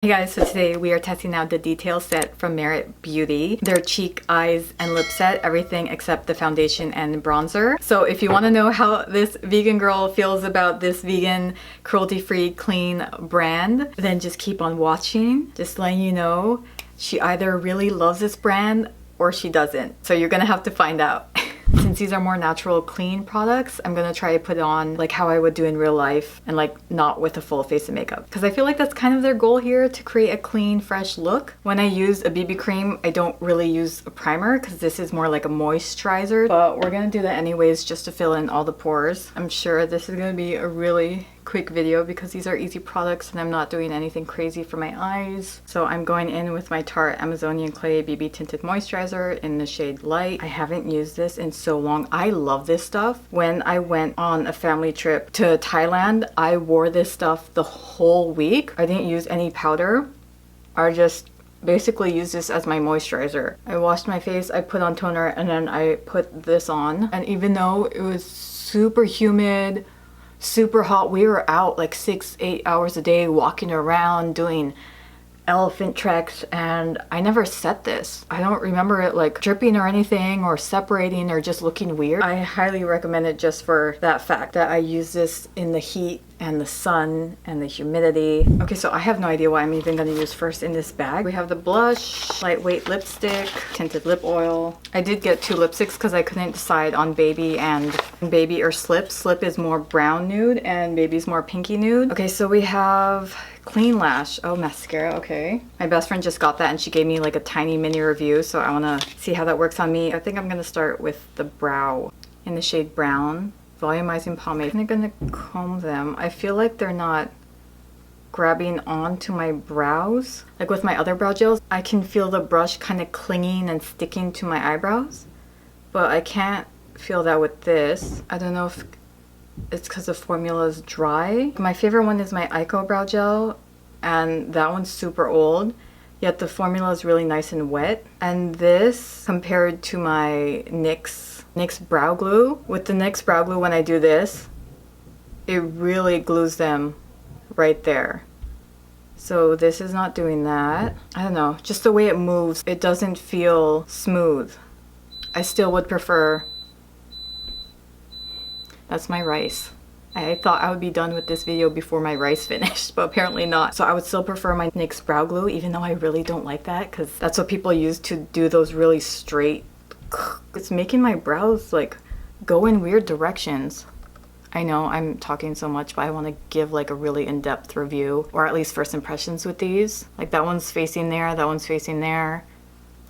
Hey guys, so today we are testing out the detail set from Merit Beauty. Their cheek, eyes, and lip set, everything except the foundation and bronzer. So if you want to know how this vegan girl feels about this vegan, cruelty-free, clean brand, then just keep on watching. Just letting you know, she either really loves this brand or she doesn't. So you're gonna have to find out. Since these are more natural, clean products, I'm gonna try to put on like how I would do in real life and like not with a full face of makeup. Because I feel like that's kind of their goal here, to create a clean, fresh look. When I use a BB cream, I don't really use a primer because this is more like a moisturizer. But we're gonna do that anyways just to fill in all the pores. I'm sure this is gonna be a really quick video because these are easy products and I'm not doing anything crazy for my eyes. So I'm going in with my Tarte Amazonian Clay BB Tinted Moisturizer in the shade Light. I haven't used this in so long. I love this stuff. When I went on a family trip to Thailand, I wore this stuff the whole week. I didn't use any powder. I just basically use this as my moisturizer. I washed my face, I put on toner, and then I put this on. And even though it was super humid, super hot, we were out like 6-8 hours a day walking around doing elephant treks, and I never set this. I don't remember it like dripping or anything or separating or just looking weird. I highly recommend it just for that fact that I use this in the heat and the sun and the humidity. Okay, so I have no idea what I'm even gonna use first in this bag. We have the blush, lightweight lipstick, tinted lip oil. I did get two lipsticks because I couldn't decide on baby or slip. Slip is more brown nude and baby's more pinky nude. Okay, so we have Clean Lash. Oh, mascara, okay. My best friend just got that and she gave me like a tiny mini review, so I wanna see how that works on me. I think I'm gonna start with the brow in the shade Brown. Volumizing pomade. I'm gonna comb them. I feel like they're not grabbing onto my brows. Like with my other brow gels, I can feel the brush kind of clinging and sticking to my eyebrows, but I can't feel that with this. I don't know if it's because the formula is dry. My favorite one is my Ico brow gel, and that one's super old, yet the formula is really nice and wet. And this, compared to my NYX brow glue, with the NYX brow glue, when I do this, it really glues them right there. So this is not doing that. I don't know, just the way it moves, it doesn't feel smooth. I still would prefer... That's my rice. I thought I would be done with this video before my rice finished, but apparently not. So I would still prefer my NYX brow glue, even though I really don't like that, because that's what people use to do those really straight... It's making my brows like go in weird directions. I know I'm talking so much, but I want to give like a really in-depth review, or at least first impressions with these. Like that one's facing there, that one's facing there.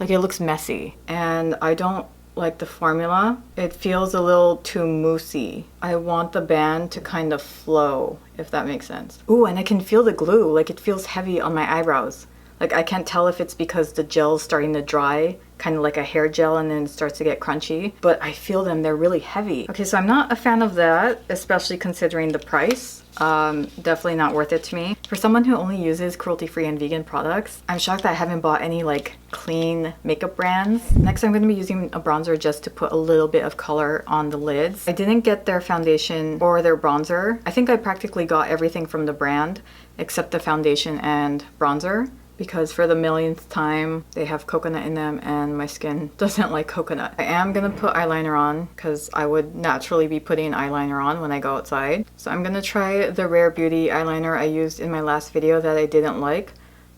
Like it looks messy, and I don't like the formula. It feels a little too moussey. I want the band to kind of flow, if that makes sense. Ooh, and I can feel the glue. Like it feels heavy on my eyebrows. Like I can't tell if it's because the gel's starting to dry, kind of like a hair gel, and then it starts to get crunchy, but I feel them, they're really heavy. Okay, so I'm not a fan of that, especially considering the price. Definitely not worth it to me. For someone who only uses cruelty-free and vegan products, I'm shocked that I haven't bought any like clean makeup brands. Next, I'm going to be using a bronzer just to put a little bit of color on the lids. I didn't get their foundation or their bronzer. I think I practically got everything from the brand except the foundation and bronzer, because for the millionth time they have coconut in them and my skin doesn't like coconut. I am gonna put eyeliner on because I would naturally be putting eyeliner on when I go outside. So I'm gonna try the Rare Beauty eyeliner I used in my last video that I didn't like,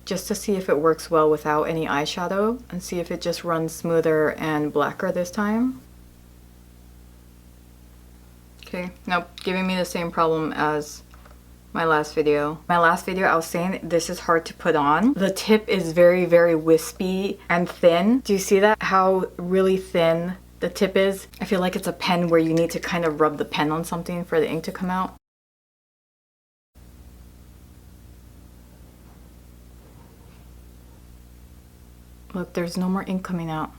just to see if it works well without any eyeshadow and see if it just runs smoother and blacker this time. Okay, nope, giving me the same problem as my last video. My last video, I was saying this is hard to put on. The tip is very, very wispy and thin. Do you see that? How really thin the tip is? I feel like it's a pen where you need to kind of rub the pen on something for the ink to come out. Look, there's no more ink coming out.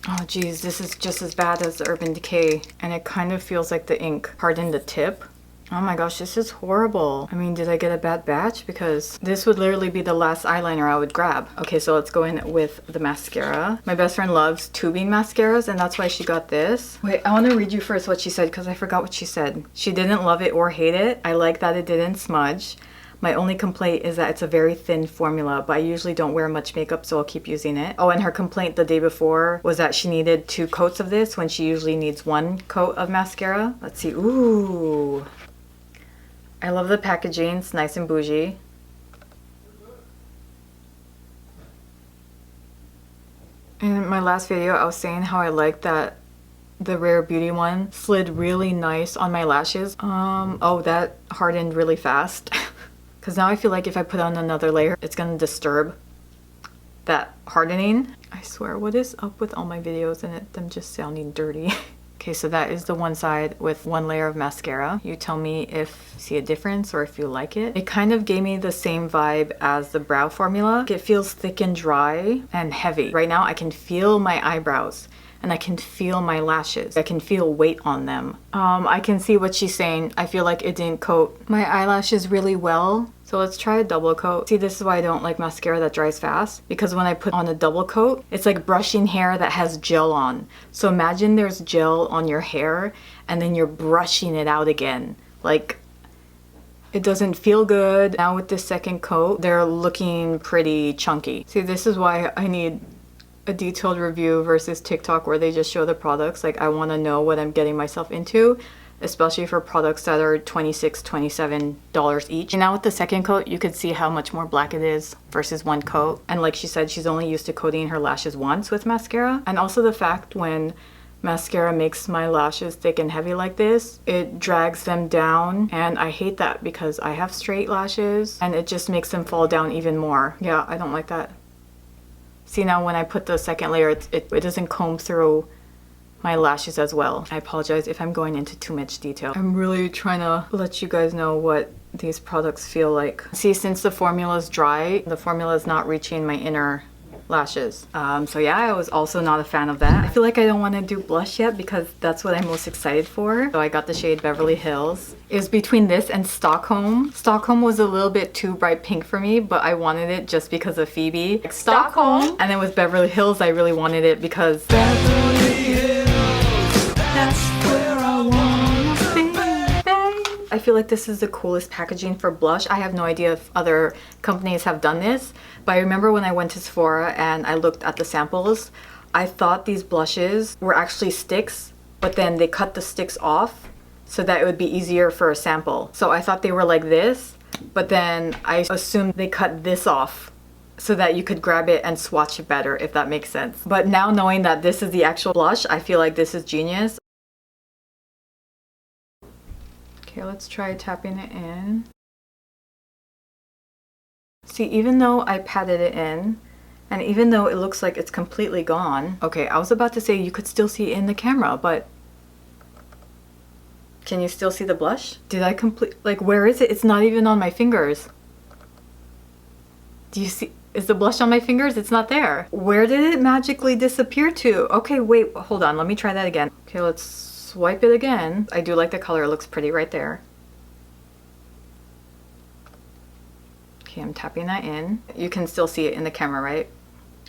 Oh geez, this is just as bad as the Urban Decay, and it kind of feels like the ink hardened the tip. Oh my gosh, this is horrible. I mean, did I get a bad batch? Because this would literally be the last eyeliner I would grab. Okay, so let's go in with the mascara. My best friend loves tubing mascaras, and that's why she got this. Wait, I want to read you first what she said because I forgot what she said. She didn't love it or hate it. I like that it didn't smudge. My only complaint is that it's a very thin formula, but I usually don't wear much makeup, so I'll keep using it. Oh, and her complaint the day before was that she needed 2 coats of this when she usually needs 1 coat of mascara. Let's see. Ooh. I love the packaging. It's nice and bougie. In my last video, I was saying how I like that the Rare Beauty one slid really nice on my lashes. Oh, that hardened really fast. Because now I feel like if I put on another layer, it's gonna disturb that hardening. I swear, what is up with all my videos and them just sounding dirty? Okay, so that is the one side with 1 layer of mascara. You tell me if you see a difference or if you like it. It kind of gave me the same vibe as the brow formula. It feels thick and dry and heavy. Right now I can feel my eyebrows and I can feel my lashes. I can feel weight on them. I can see what she's saying. I feel like it didn't coat my eyelashes really well. So let's try a double coat. See, this is why I don't like mascara that dries fast, because when I put on a double coat, it's like brushing hair that has gel on. So imagine there's gel on your hair and then you're brushing it out again. Like, it doesn't feel good. Now with this second coat, they're looking pretty chunky. See, this is why I need a detailed review versus TikTok where they just show the products. Like, I want to know what I'm getting myself into, especially for products that are $26, $27 each. And now with the second coat, you could see how much more black it is versus 1 coat. And like she said, she's only used to coating her lashes once with mascara. And also the fact when mascara makes my lashes thick and heavy like this, it drags them down, and I hate that because I have straight lashes and it just makes them fall down even more. Yeah, I don't like that. See, now when I put the second layer, it doesn't comb through my lashes as well. I apologize if I'm going into too much detail. I'm really trying to let you guys know what these products feel like. See, since the formula is dry, the formula is not reaching my inner lashes. So yeah, I was also not a fan of that. I feel like I don't want to do blush yet because that's what I'm most excited for. So I got the shade Beverly Hills. It was between this and Stockholm. Stockholm was a little bit too bright pink for me, but I wanted it just because of Phoebe. Like Stockholm! And then with Beverly Hills, I really wanted it because Beverly Hills, that's where I wanna be. I feel like this is the coolest packaging for blush. I have no idea if other companies have done this, but I remember when I went to Sephora and I looked at the samples, I thought these blushes were actually sticks, but then they cut the sticks off so that it would be easier for a sample. So I thought they were like this, but then I assumed they cut this off so that you could grab it and swatch it better, if that makes sense. But now knowing that this is the actual blush, I feel like this is genius. Okay, let's try tapping it in. See, even though I patted it in, and even though it looks like it's completely gone, okay, I was about to say you could still see it in the camera, but can you still see the blush? Did I like, where is it? It's not even on my fingers. Do you see? Is the blush on my fingers? It's not there. Where did it magically disappear to? Okay, wait, hold on, let me try that again. Okay, let's swipe it again. I do like the color, it looks pretty right there. Okay, I'm tapping that in. You can still see it in the camera, right?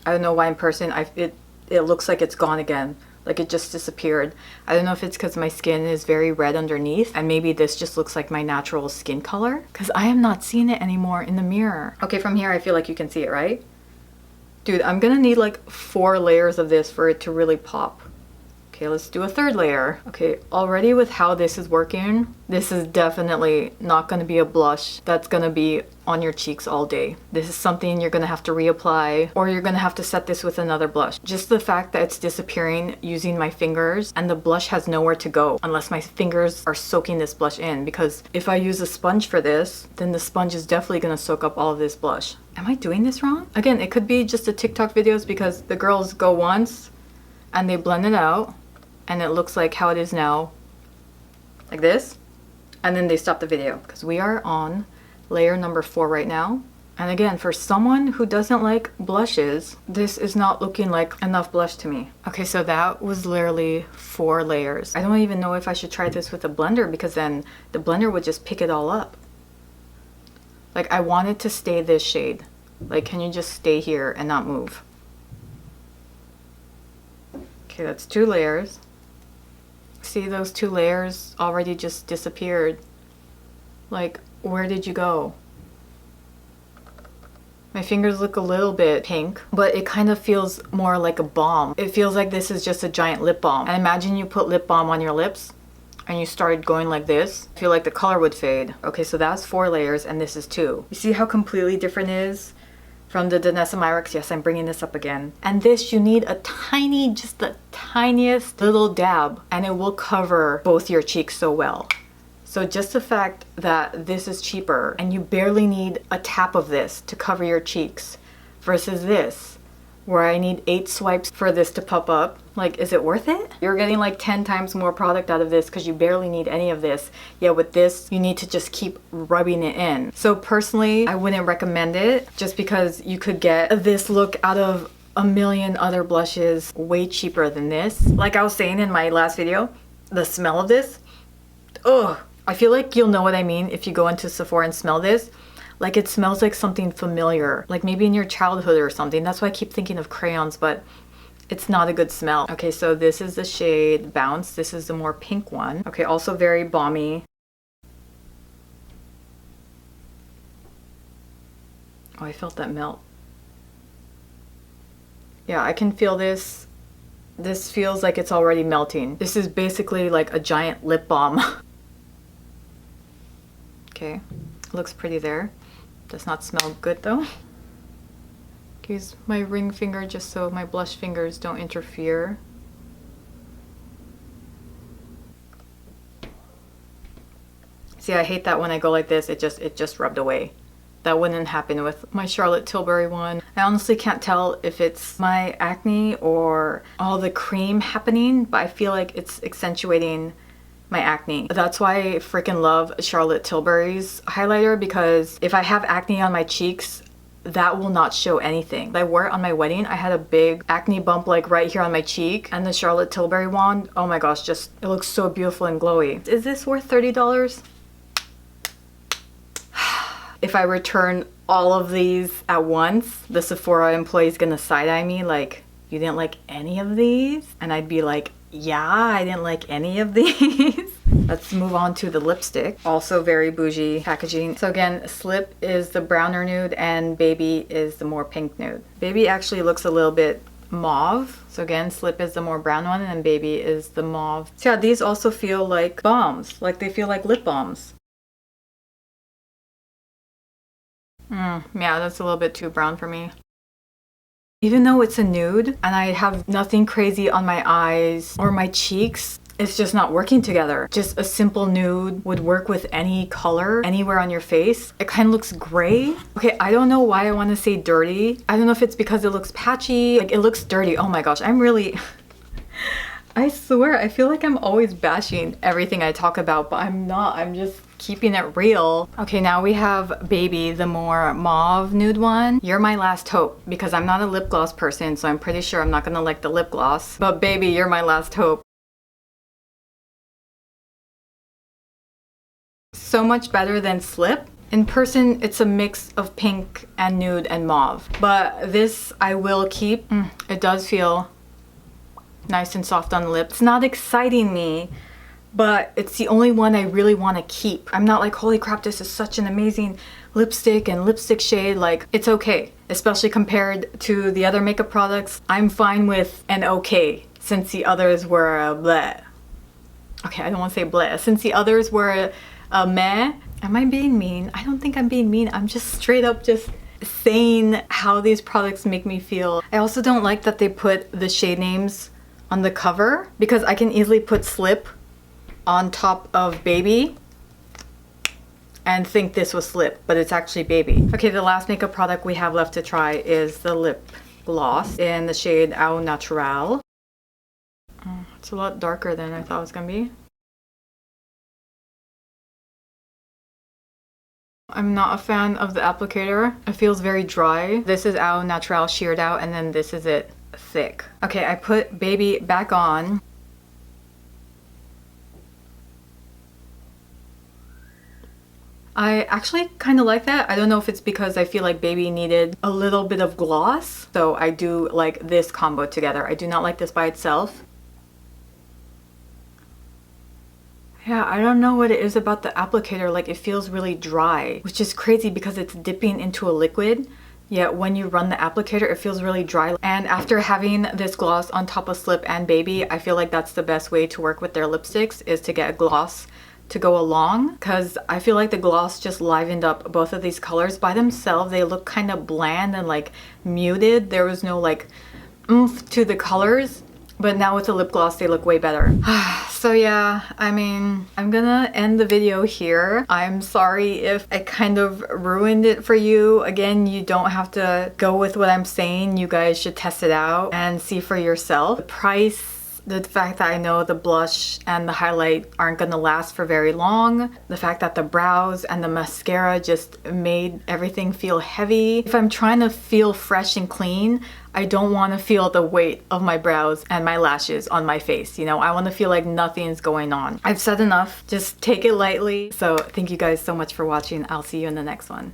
I don't know why in person it looks like it's gone again. Like it just disappeared. I don't know if it's because my skin is very red underneath and maybe this just looks like my natural skin color, because I am not seeing it anymore in the mirror. Okay, from here I feel like you can see it, right? Dude, I'm gonna need like 4 layers of this for it to really pop. Okay, let's do a 3rd layer. Okay, already with how this is working, this is definitely not gonna be a blush that's gonna be on your cheeks all day. This is something you're gonna have to reapply, or you're gonna have to set this with another blush. Just the fact that it's disappearing using my fingers and the blush has nowhere to go unless my fingers are soaking this blush in, because if I use a sponge for this, then the sponge is definitely gonna soak up all of this blush. Am I doing this wrong? Again, it could be just the TikTok videos because the girls go once and they blend it out and it looks like how it is now, like this, and then they stop the video, because we are on layer number 4 right now. And again, for someone who doesn't like blushes, this is not looking like enough blush to me. Okay, so that was literally 4 layers. I don't even know if I should try this with a blender, because then the blender would just pick it all up. Like, I want it to stay this shade. Like, can you just stay here and not move? Okay, that's 2 layers. See, those 2 layers already just disappeared. Like, where did you go? My fingers look a little bit pink, but it kind of feels more like a balm. It feels like this is just a giant lip balm. And imagine you put lip balm on your lips and you started going like this. I feel like the color would fade. Okay, so that's 4 layers and this is 2. You see how completely different it is from the Danessa Myricks? Yes, I'm bringing this up again. And this, you need a tiny, just the tiniest little dab, and it will cover both your cheeks so well. So just the fact that this is cheaper and you barely need a tap of this to cover your cheeks versus this, where I need 8 swipes for this to pop up. Like, is it worth it? You're getting like 10 times more product out of this because you barely need any of this. Yeah, with this, you need to just keep rubbing it in. So personally, I wouldn't recommend it just because you could get this look out of a million other blushes way cheaper than this. Like I was saying in my last video, the smell of this, ugh. I feel like you'll know what I mean if you go into Sephora and smell this. Like it smells like something familiar, like maybe in your childhood or something. That's why I keep thinking of crayons, but it's not a good smell. Okay, so this is the shade Bounce. This is the more pink one. Okay, also very balmy. Oh, I felt that melt. Yeah, I can feel this. This feels like it's already melting. This is basically like a giant lip balm. Okay, looks pretty there. Does not smell good though. Use my ring finger just so my blush fingers don't interfere. See, I hate that when I go like this, it just rubbed away. That wouldn't happen with my Charlotte Tilbury one. I honestly can't tell if it's my acne or all the cream happening, but I feel like it's accentuating my acne. That's why I freaking love Charlotte Tilbury's highlighter, because if I have acne on my cheeks, that will not show anything. I wore it on my wedding. I had a big acne bump like right here on my cheek, and the Charlotte Tilbury wand, oh my gosh, just it looks so beautiful and glowy. Is this worth $30? If I return all of these at once, the Sephora employee is gonna side-eye me like, you didn't like any of these? And I'd be like, yeah, I didn't like any of these. Let's move on to the lipstick. Also very bougie packaging. So again, Slip is the browner nude and Baby is the more pink nude. Baby actually looks a little bit mauve. So again, Slip is the more brown one and Baby is the mauve. So yeah, these also feel like balms. Like they feel like lip balms. Yeah, that's a little bit too brown for me. Even though it's a nude and I have nothing crazy on my eyes or my cheeks, it's just not working together. Just a simple nude would work with any color anywhere on your face. It kind of looks gray. Okay, I don't know why I want to say dirty. I don't know if it's because it looks patchy. Like it looks dirty. Oh my gosh, I'm really... I swear, I feel like I'm always bashing everything I talk about, but I'm not. I'm just keeping it real. Okay, now we have Baby, the more mauve nude one. You're my last hope, because I'm not a lip gloss person, so I'm pretty sure I'm not gonna like the lip gloss. But Baby, you're my last hope. So much better than Slip. In person, it's a mix of pink and nude and mauve. But this I will keep. It does feel nice and soft on the lips. It's not exciting me, but it's the only one I really want to keep. I'm not like, holy crap, this is such an amazing lipstick and lipstick shade. Like, it's okay, especially compared to the other makeup products. I'm fine with an okay, since the others were a bleh. Okay, I don't want to say bleh. Since the others were a meh. Am I being mean? I don't think I'm being mean. I'm just straight up just saying how these products make me feel. I also don't like that they put the shade names on the cover, because I can easily put Slip on top of Baby and think this was Slip, but it's actually Baby. Okay, the last makeup product we have left to try is the lip gloss in the shade Au Naturel. It's a lot darker than I thought it was gonna be. I'm not a fan of the applicator. It feels very dry. This is Au Naturel sheared out, and then this is it thick. Okay, I put Baby back on. I actually kind of like that. I don't know if it's because I feel like Baby needed a little bit of gloss, so I do like this combo together. I do not like this by itself. Yeah, I don't know what it is about the applicator, like it feels really dry, which is crazy because it's dipping into a liquid. yet when you run the applicator, it feels really dry. And after having this gloss on top of Slip and Baby, I feel like that's the best way to work with their lipsticks, is to get a gloss to go along, because I feel like the gloss just livened up both of these colors. By themselves, they look kind of bland and like muted. There was no like oomph to the colors. But now with the lip gloss, they look way better. So yeah, I mean, I'm gonna end the video here. I'm sorry if I kind of ruined it for you. Again, you don't have to go with what I'm saying. You guys should test it out and see for yourself. The price, the fact that I know the blush and the highlight aren't gonna last for very long, the fact that the brows and the mascara just made everything feel heavy. If I'm trying to feel fresh and clean, I don't want to feel the weight of my brows and my lashes on my face. You know, I want to feel like nothing's going on. I've said enough. Just take it lightly. So thank you guys so much for watching. I'll see you in the next one.